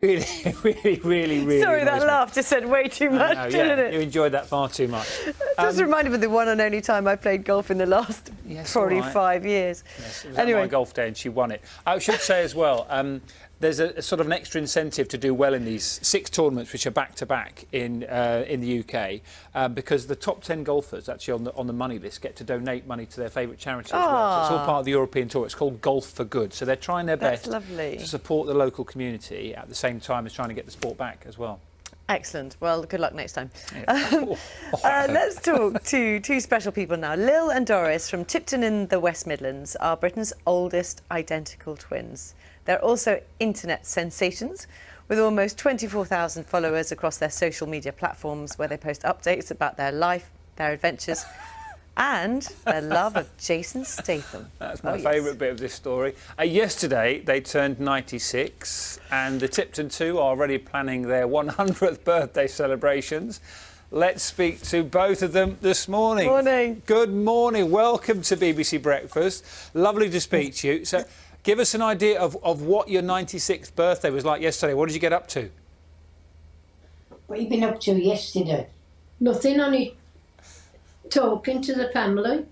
Really, really. Sorry, that laugh just said way too much, didn't it? You enjoyed that far too much. Just reminded me of the one and only time I played golf in the last probably 5 years. Yes, it was anyway, at my golf day and she won it. I should say as well, there's a sort of an extra incentive to do well in these 6 tournaments, which are back-to-back in the UK, because the top 10 golfers actually on the money list get to donate money to their favourite charity as well. So it's all part of the European Tour. It's called Golf for Good. So they're trying their best to support the local community at the same time as trying to get the sport back as well. Excellent. Well, good luck next time. Yeah. Let's talk to 2 special people now. Lil and Doris from Tipton in the West Midlands are Britain's oldest identical twins. They're also internet sensations with almost 24,000 followers across their social media platforms where they post updates about their life, their adventures and their love of Jason Statham. That's my favourite bit of this story. Yesterday they turned 96 and the Tipton 2 are already planning their 100th birthday celebrations. Let's speak to both of them this morning. Morning. Good morning. Welcome to BBC Breakfast. Lovely to speak to you. So, give us an idea of what your 96th birthday was like yesterday. What did you get up to? What have you been up to yesterday? Nothing, only talking to the family.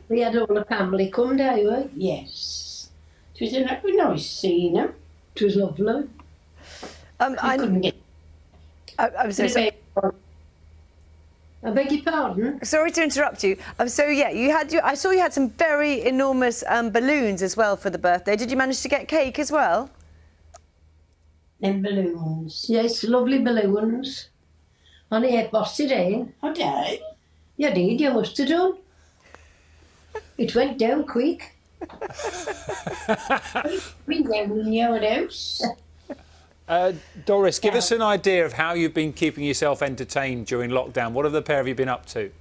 We had all the family come, didn't we? Yes. It was a nice seeing them. It was lovely. I couldn't get... I'm so sorry. I beg your pardon? Sorry to interrupt you. So, yeah, I saw you had some very enormous balloons as well for the birthday. Did you manage to get cake as well? Them balloons. Yes, lovely balloons. And I ate boss today. I did. You did, you must have done. It went down quick. We down in your house. Doris, give us an idea of how you've been keeping yourself entertained during lockdown. What have the pair of you been up to?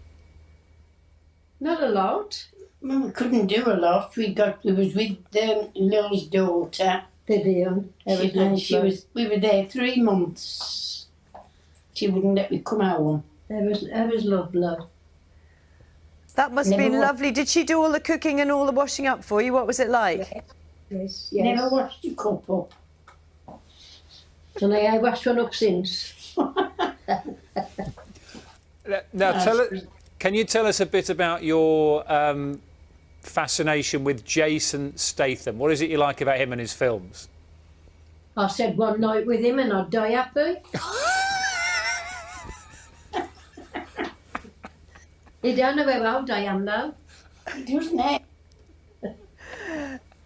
Not a lot. Well, we couldn't do a lot. We was with Lil's daughter. Vivian. We were there 3 months. She wouldn't let me come home. It was lovely. That must have been lovely. Did she do all the cooking and all the washing up for you? What was it like? Yes. Never washed a cup up. And I washed one up since. Now, can you tell us a bit about your fascination with Jason Statham? What is it you like about him and his films? I said one night with him and I'd die happy. He don't know how old I am though. He doesn't it?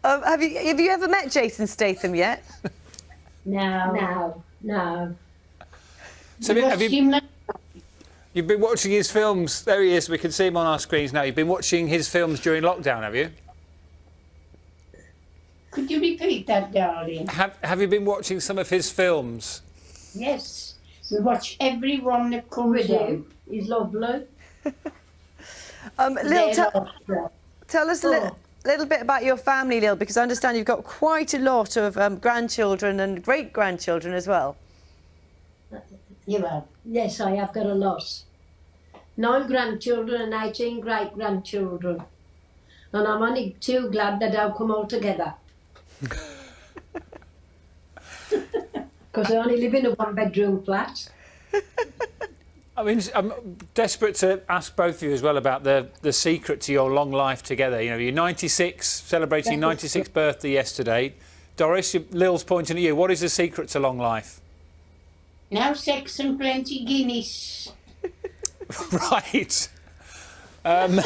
Have you ever met Jason Statham yet? No. So you've been watching his films? There he is. We can see him on our screens now. You've been watching his films during lockdown, have you? Could you repeat that, darling? Have you been watching some of his films? Yes. We watch every one that comes on. He's lovely. Lil, tell us a little bit about your family, Lil, because I understand you've got quite a lot of grandchildren and great-grandchildren as well. You have? Yes, I have got a lot. 9 grandchildren and 18 great-grandchildren. And I'm only too glad they don't come all together. Because I only live in a 1-bedroom flat. I mean, I'm desperate to ask both of you as well about the secret to your long life together. You know, you're 96, celebrating your 96th birthday yesterday. Doris, Lil's pointing at you. What is the secret to long life? Now sex and plenty Guinness. Right. I'm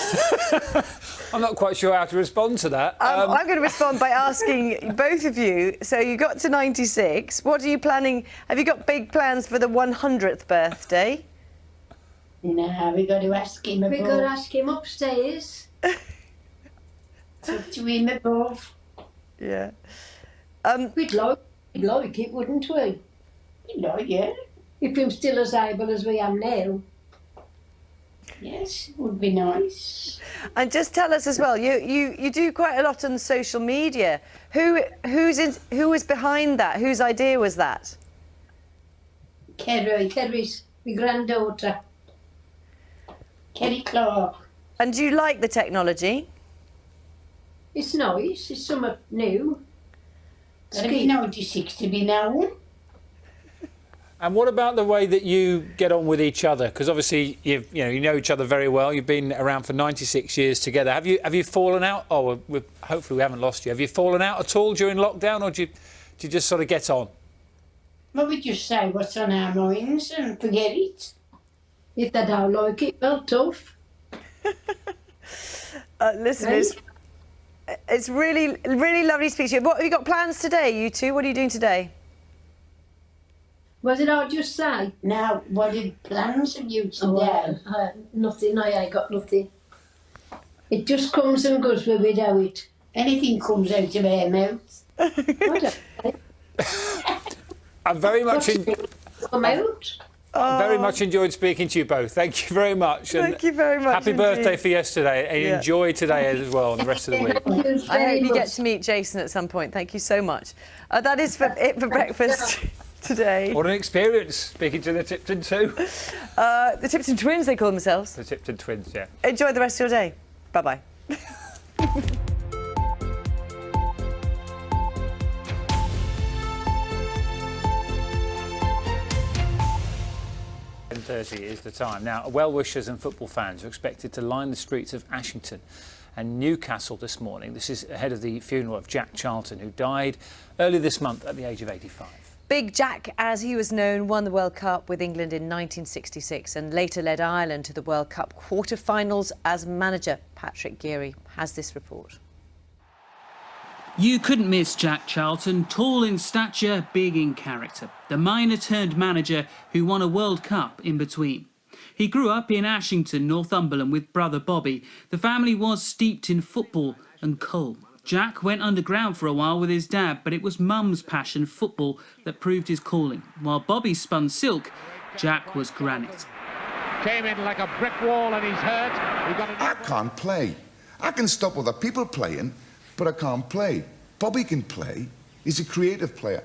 not quite sure how to respond to that. I'm going to respond by asking both of you. So you got to 96. What are you planning? Have you got big plans for the 100th birthday? No, we got to ask him above. We got to ask him upstairs. It's up to him above. Yeah. We'd like it, wouldn't we? Yeah. If we're still as able as we am now. Yes, it would be nice. And just tell us as well, you do quite a lot on social media. Who was behind that? Whose idea was that? Kerry's my granddaughter. Kerry Clark. And do you like the technology? It's nice. It's somewhat new. Gotta be 96 to be now. And what about the way that you get on with each other? Because obviously you know each other very well. You've been around for 96 years together. Have you fallen out? Oh, well, hopefully we haven't lost you. Have you fallen out at all during lockdown, or do you just sort of get on? Well, we just say what's on our minds and forget it. If they don't like it, well, tough. Listen, it's really, really lovely to speak to you. What have you got plans today, you two? What are you doing today? What did I just say? Now, what plans have you today? Oh, nothing, I ain't got nothing. It just comes and goes when we do it. Anything comes out of our mouth. I'm very much Come out. very much enjoyed speaking to you both. Thank you very much. Thank you very much. Happy birthday for yesterday, and enjoy today as well and the rest of the week. I hope you get to meet Jason at some point. Thank you so much. That is it for breakfast today. What an experience speaking to the Tipton two. The Tipton twins, they call themselves. The Tipton twins, yeah. Enjoy the rest of your day. Bye-bye. 10:30 is the time. Now, well-wishers and football fans are expected to line the streets of Ashington and Newcastle this morning. This is ahead of the funeral of Jack Charlton, who died early this month at the age of 85. Big Jack, as he was known, won the World Cup with England in 1966 and later led Ireland to the World Cup quarter-finals as manager. Patrick Geary has this report. You couldn't miss Jack Charlton, tall in stature, big in character. The miner-turned-manager who won a World Cup in between. He grew up in Ashington, Northumberland with brother Bobby. The family was steeped in football and coal. Jack went underground for a while with his dad, but it was mum's passion, football, that proved his calling. While Bobby spun silk, Jack was granite. Came in like a brick wall and he's hurt. I can't play. I can stop other people playing, but I can't play. Bobby can play. He's a creative player.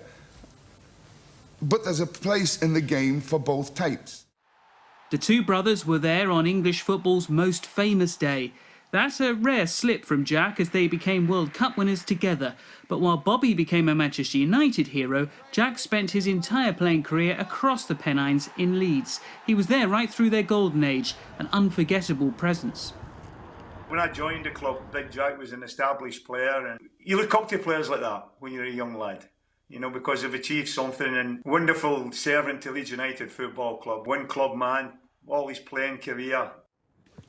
But there's a place in the game for both types. The two brothers were there on English football's most famous day. That's a rare slip from Jack as they became World Cup winners together. But while Bobby became a Manchester United hero, Jack spent his entire playing career across the Pennines in Leeds. He was there right through their golden age, an unforgettable presence. When I joined the club, Big Jack was an established player, and you look up to players like that when you're a young lad, you know, because they've achieved something. And wonderful servant to Leeds United Football Club, one club man, all his playing career.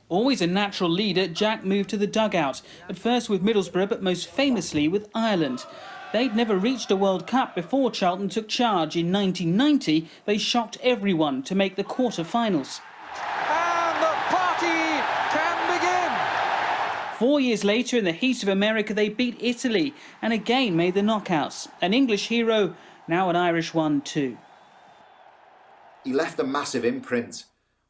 Always a natural leader, Jack moved to the dugout, at first with Middlesbrough, but most famously with Ireland. They'd never reached a World Cup before Charlton took charge. In 1990, they shocked everyone to make the quarter-finals. And the party can begin. 4 years later, in the heat of America, they beat Italy and again made the knockouts. An English hero, now an Irish one too. He left a massive imprint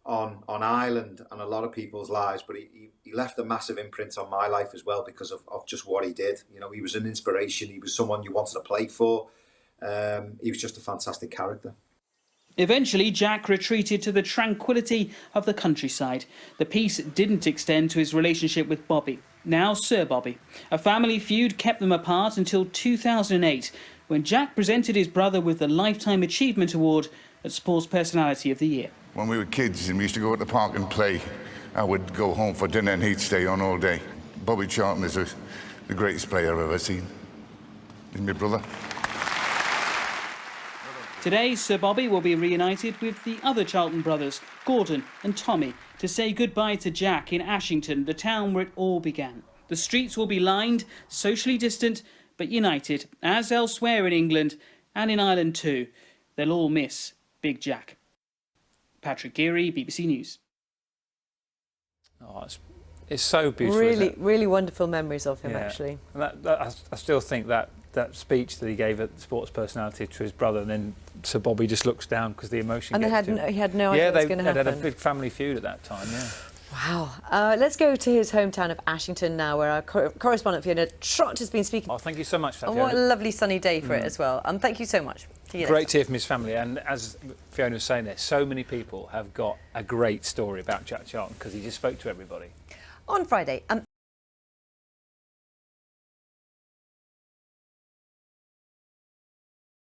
on Ireland and a lot of people's lives, but he left a massive imprint on my life as well because of just what he did. You know, he was an inspiration. He was someone you wanted to play for. He was just a fantastic character. Eventually, Jack retreated to the tranquility of the countryside. The peace didn't extend to his relationship with Bobby, now Sir Bobby. A family feud kept them apart until 2008, when Jack presented his brother with the Lifetime Achievement Award at Sports Personality of the Year. When we were kids and we used to go to the park and play, I would go home for dinner and he'd stay on all day. Bobby Charlton is the greatest player I've ever seen. He's my brother. Today, Sir Bobby will be reunited with the other Charlton brothers, Gordon and Tommy, to say goodbye to Jack in Ashington, the town where it all began. The streets will be lined, socially distant, but united, as elsewhere in England and in Ireland too. They'll all miss Big Jack. Patrick Geary, BBC News. Oh, it's so beautiful. Really, isn't it? really wonderful memories of him, actually. And I still think that speech that he gave at Sports Personality to his brother, and then Sir Bobby just looks down because the emotion And gets to him. he had no idea what was going to happen. Yeah, they had a big family feud at that time, yeah. Wow. Let's go to his hometown of Ashington now, where our correspondent Fiona Trott has been speaking. Oh, thank you so much for that, And what a Fiona. lovely sunny day for it as well. Thank you so much. See you Great later. to hear from his family, and as Fiona was saying there, so many people have got a great story about Jack Charlton because he just spoke to everybody. On Friday,